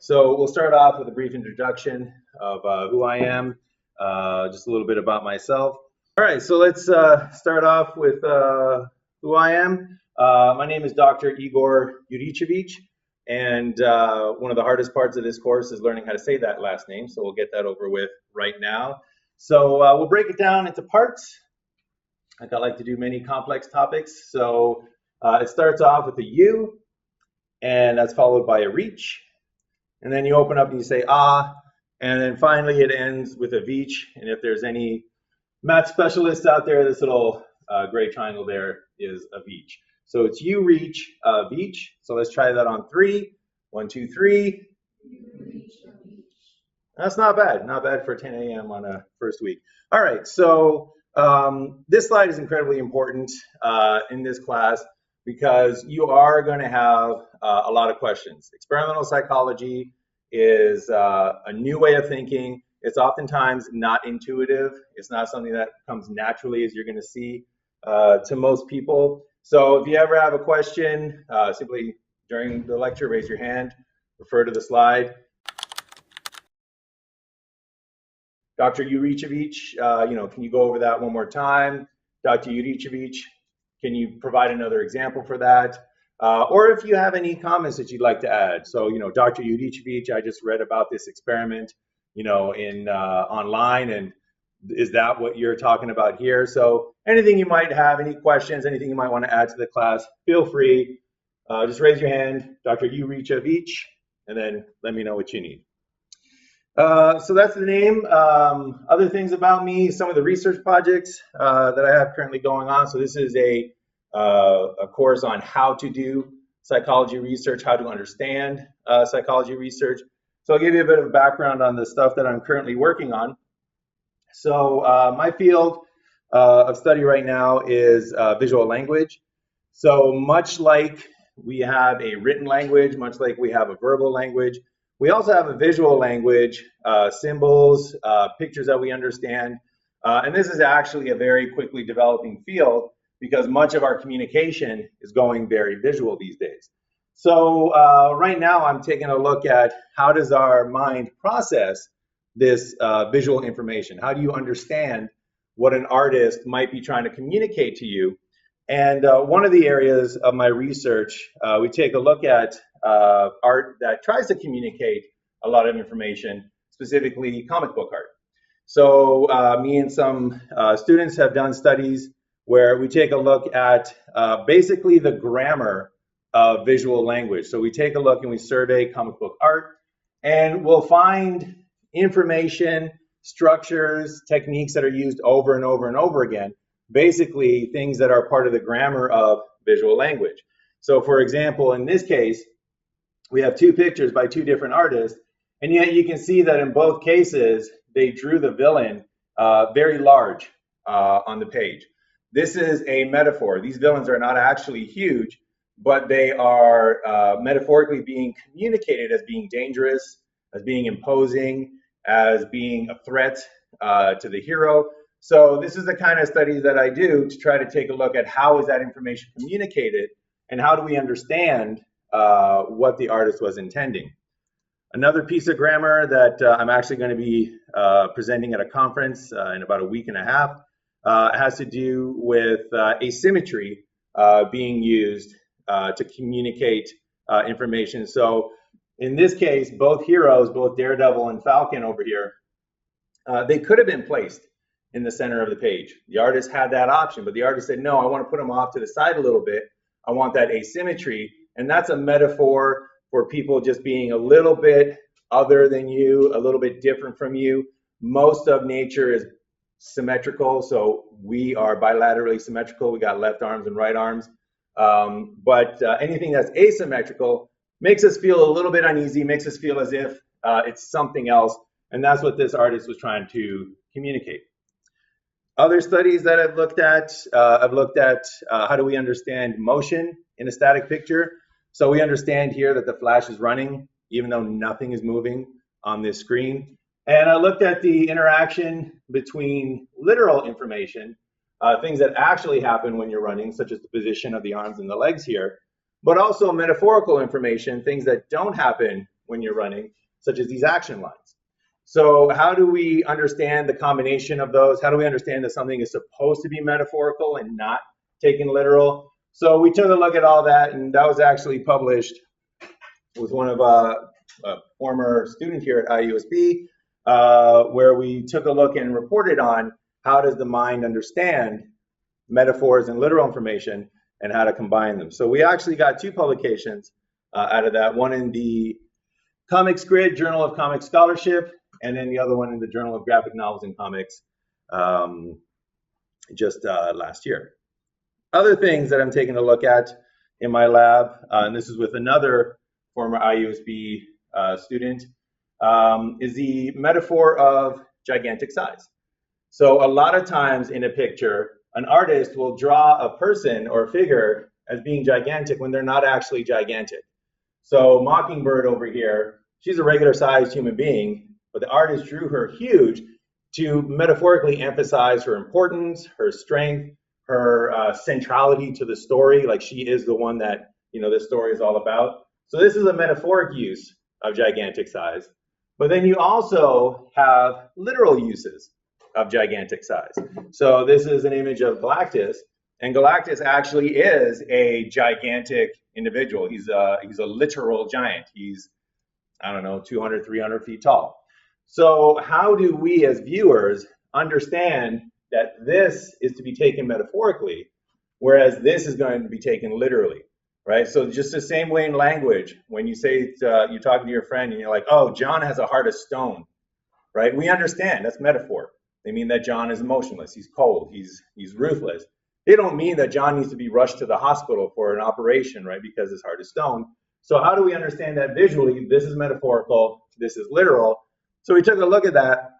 So we'll start off with a brief introduction of who I am, just a little bit about myself. All right, so let's start off with who I am. My name is Dr. Igor Yurichevich, and one of the hardest parts of this course is learning how to say that last name, so we'll get that over with right now. So we'll break it down into parts. Like I like to do many complex topics. So it starts off with a U, and that's followed by a reach. And then you open up and you say ah, and then finally it ends with a veach. And if there's any math specialists out there, this little gray triangle there is a veach. So it's you reach, veach. So let's try that on 3. 1, 2, 3. That's not bad for 10 a.m. on a first week. All right, so this slide is incredibly important in this class because you are going to have a lot of questions. Experimental psychology is a new way of thinking. It's oftentimes not intuitive. It's not something that comes naturally, as you're going to see, to most people. So if you ever have a question, simply during the lecture, raise your hand, refer to the slide. Dr. Yurichevich, can you go over that one more time? Dr. Yurichevich, can you provide another example for that? Or if you have any comments that you'd like to add. So, Dr. Yurichevich, I just read about this experiment, in online, and is that what you're talking about here? So anything you might have, any questions, anything you might want to add to the class, feel free. Just raise your hand, Dr. Yurichevich, and then let me know what you need. So that's the name. Other things about me, some of the research projects that I have currently going on. So this is a course on how to do psychology research, how to understand psychology research. So I'll give you a bit of background on the stuff that I'm currently working on. So my field of study right now is visual language. So much like we have a written language, much like we have a verbal language, we also have a visual language, symbols, pictures that we understand. And this is actually a very quickly developing field because much of our communication is going very visual these days. So right now I'm taking a look at how does our mind process this visual information? How do you understand what an artist might be trying to communicate to you? And one of the areas of my research, we take a look at art that tries to communicate a lot of information, specifically comic book art. So me and some students have done studies where we take a look at basically the grammar of visual language. So we take a look and we survey comic book art, and we'll find information, structures, techniques that are used over and over and over again, basically things that are part of the grammar of visual language. So for example, in this case, we have 2 pictures by 2 different artists, and yet you can see that in both cases, they drew the villain very large on the page. This is a metaphor. These villains are not actually huge, but they are metaphorically being communicated as being dangerous, as being imposing, as being a threat to the hero. So this is the kind of studies that I do to try to take a look at how is that information communicated and how do we understand what the artist was intending. Another piece of grammar that I'm actually going to be presenting at a conference in about a week and a half has to do with asymmetry being used to communicate information. So in this case, both heroes, both Daredevil and Falcon over here, they could have been placed in the center of the page. The artist had that option, but the artist said, no, I want to put them off to the side a little bit. I want that asymmetry. And that's a metaphor for people just being a little bit other than you, a little bit different from you. Most of nature is symmetrical, so we are bilaterally symmetrical. We got left arms and right arms. But anything that's asymmetrical makes us feel a little bit uneasy, makes us feel as if it's something else. And that's what this artist was trying to communicate. Other studies that I've looked at how do we understand motion in a static picture. So we understand here that the flash is running, even though nothing is moving on this screen. And I looked at the interaction between literal information, things that actually happen when you're running, such as the position of the arms and the legs here, but also metaphorical information, things that don't happen when you're running, such as these action lines. So how do we understand the combination of those? How do we understand that something is supposed to be metaphorical and not taken literal? So we took a look at all that, and that was actually published with one of a former student here at IUSB, where we took a look and reported on how does the mind understand metaphors and literal information and how to combine them. So we actually got 2 publications out of that, one in the Comics Grid, Journal of Comic Scholarship, and then the other one in the Journal of Graphic Novels and Comics just last year. Other things that I'm taking a look at in my lab, and this is with another former IUSB student, is the metaphor of gigantic size. So a lot of times in a picture, an artist will draw a person or a figure as being gigantic when they're not actually gigantic. So Mockingbird over here, she's a regular sized human being, but the artist drew her huge to metaphorically emphasize her importance, her strength, her centrality to the story, like she is the one that, you know, this story is all about. So this is a metaphoric use of gigantic size. But then you also have literal uses of gigantic size. So this is an image of Galactus, and Galactus actually is a gigantic individual. He's a literal giant. He's, I don't know, 200, 300 feet tall. So how do we as viewers understand that this is to be taken metaphorically, whereas this is going to be taken literally, right? So just the same way in language, when you say you're talking to your friend and you're like, oh, John has a heart of stone, right? We understand that's metaphor. They mean that John is emotionless, he's cold, he's ruthless. They don't mean that John needs to be rushed to the hospital for an operation, right, because his heart is stone. So how do we understand that visually? This is metaphorical, this is literal. So we took a look at that,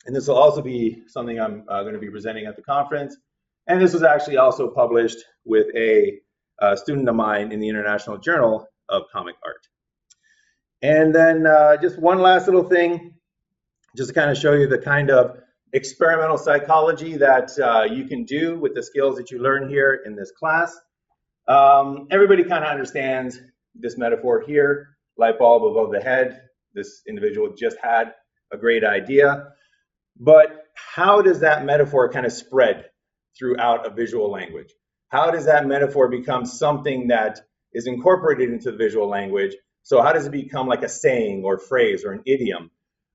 and this will also be something I'm going to be presenting at the conference. And this was actually also published with a student of mine in the International Journal of Comic Art. And then just one last little thing, just to kind of show you the kind of experimental psychology that you can do with the skills that you learn here in this class. Everybody kind of understands this metaphor here, light bulb above the head. This individual just had a great idea. But how does that metaphor kind of spread throughout a visual language? How does that metaphor become something that is incorporated into the visual language? So how does it become like a saying or phrase or an idiom?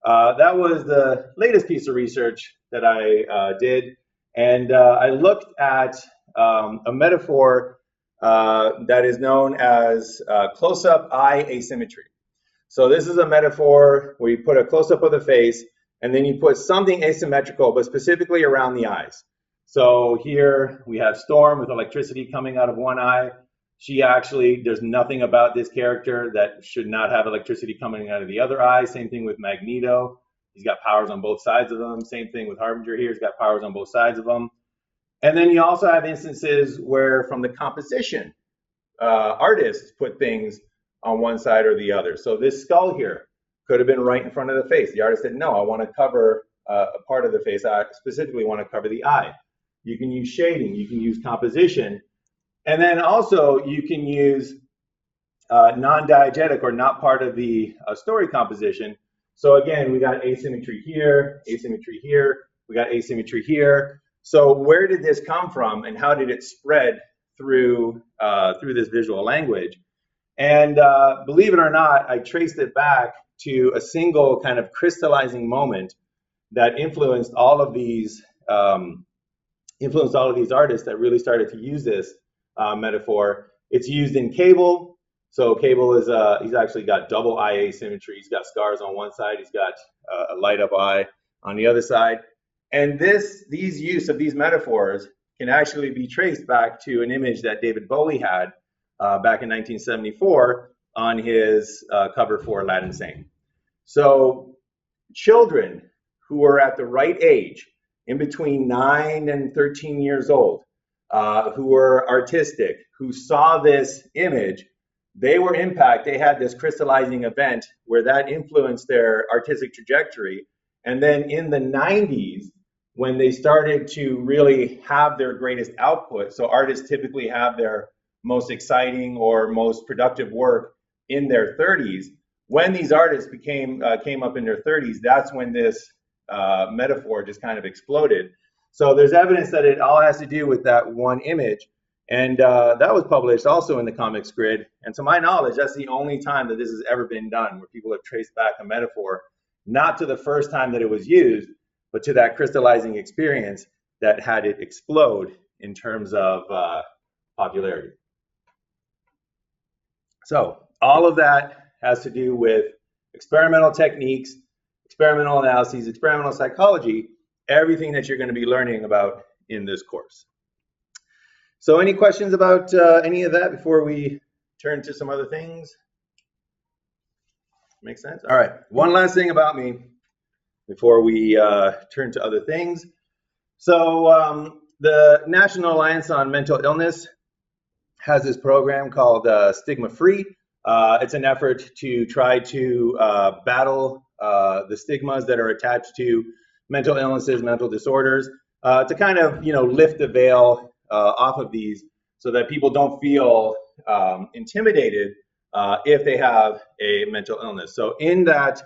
That was the latest piece of research that I did. And I looked at a metaphor that is known as close-up eye asymmetry. So this is a metaphor where you put a close-up of the face, and then you put something asymmetrical, but specifically around the eyes. So here we have Storm with electricity coming out of one eye. She actually, there's nothing about this character that should not have electricity coming out of the other eye. Same thing with Magneto. He's got powers on both sides of them. Same thing with Harbinger here. He's got powers on both sides of them. And then you also have instances where from the composition, artists put things on one side or the other. So this skull here could have been right in front of the face. The artist said, no, I want to cover a part of the face. I specifically want to cover the eye. You can use shading. You can use composition. And then also you can use non-diegetic or not part of the story composition. So again, we got asymmetry here, we got asymmetry here. So where did this come from and how did it spread through this visual language? And believe it or not, I traced it back to a single kind of crystallizing moment that influenced all of these artists that really started to use this metaphor. It's used in Cable. So Cable is he's actually got double eye asymmetry. He's got scars on one side. He's got a light up eye on the other side. And these use of these metaphors can actually be traced back to an image that David Bowie had back in 1974 on his cover for Aladdin Sane. So children who are at the right age, in between 9 and 13 years old, who were artistic, who saw this image, they were impacted. They had this crystallizing event where that influenced their artistic trajectory. And then in the 90s, when they started to really have their greatest output, so artists typically have their most exciting or most productive work in their 30s, when these artists came up in their 30s, that's when this metaphor just kind of exploded. So there's evidence that it all has to do with that one image. And that was published also in the Comics Grid. And to my knowledge, that's the only time that this has ever been done, where people have traced back a metaphor, not to the first time that it was used, but to that crystallizing experience that had it explode in terms of popularity. So all of that has to do with experimental techniques, experimental analyses, experimental psychology, everything that you're going to be learning about in this course. So any questions about any of that before we turn to some other things? Make sense? All right, one last thing about me before we turn to other things. So the National Alliance on Mental Illness has this program called Stigma Free. It's an effort to try to battle the stigmas that are attached to mental illnesses, mental disorders, to kind of, lift the veil off of these so that people don't feel intimidated if they have a mental illness. So in that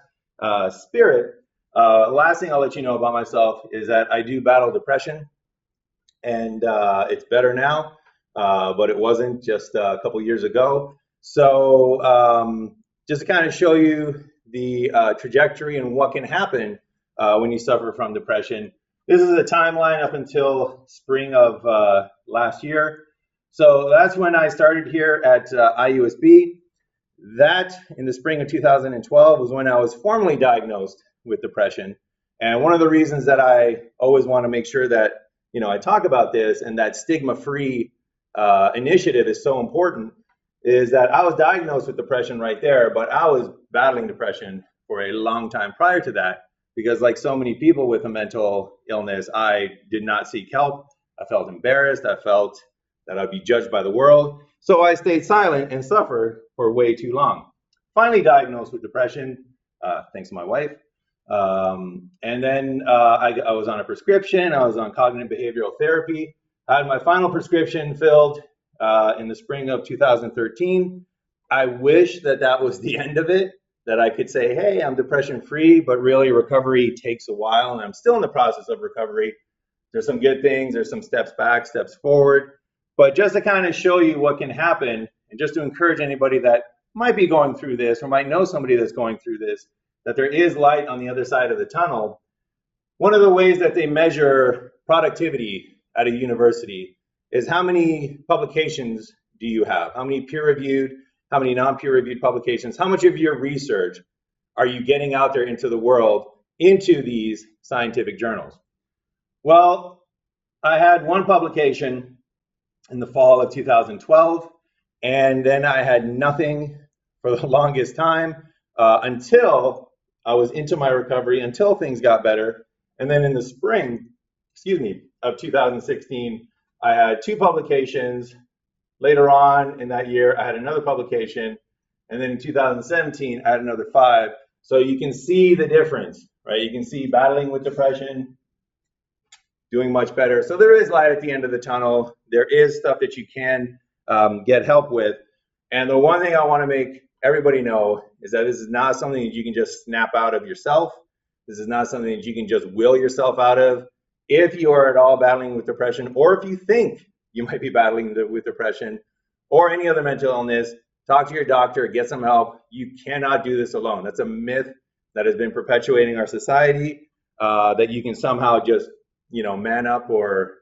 spirit, last thing I'll let you know about myself is that I do battle depression, and it's better now, but it wasn't just a couple years ago. So just to kind of show you the trajectory and what can happen when you suffer from depression. This is a timeline up until spring of last year. So that's when I started here at IUSB. That, in the spring of 2012, was when I was formally diagnosed with depression. And one of the reasons that I always want to make sure that, I talk about this and that stigma-free initiative is so important is that I was diagnosed with depression right there, but I was battling depression for a long time prior to that, because like so many people with a mental illness, I did not seek help. I felt embarrassed. I felt that I'd be judged by the world. So I stayed silent and suffered for way too long. Finally diagnosed with depression, thanks to my wife. And then I was on a prescription. I was on cognitive behavioral therapy. I had my final prescription filled in the spring of 2013. I wish that that was the end of it, that I could say, hey, I'm depression free, but really recovery takes a while, and I'm still in the process of recovery. There's some good things, there's some steps back, steps forward. But just to kind of show you what can happen, and just to encourage anybody that might be going through this or might know somebody that's going through this, that there is light on the other side of the tunnel. One of the ways that they measure productivity at a university is how many publications do you have? How many peer-reviewed, how many non-peer-reviewed publications? How much of your research are you getting out there into the world, into these scientific journals? Well, I had one publication in the fall of 2012, and then I had nothing for the longest time until I was into my recovery, until things got better. And then in the spring, of 2016, I had two publications. Later on in that year, I had another publication. And then in 2017, I had another 5. So you can see the difference, right? You can see battling with depression, doing much better. So there is light at the end of the tunnel. There is stuff that you can get help with. And the one thing I want to make everybody know is that this is not something that you can just snap out of yourself. This is not something that you can just will yourself out of. If you are at all battling with depression, or if you think you might be battling with depression or any other mental illness, talk to your doctor, get some help. You cannot do this alone. That's a myth that has been perpetuating our society, that you can somehow just, man up. Or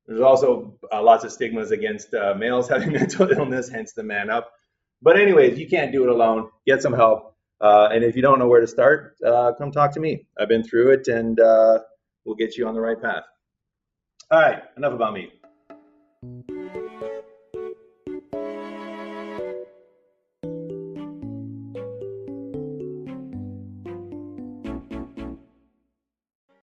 there's also lots of stigmas against males having mental illness, hence the man up. But anyways, you can't do it alone. Get some help. And if you don't know where to start, come talk to me. I've been through it, and we'll get you on the right path. All right, enough about me.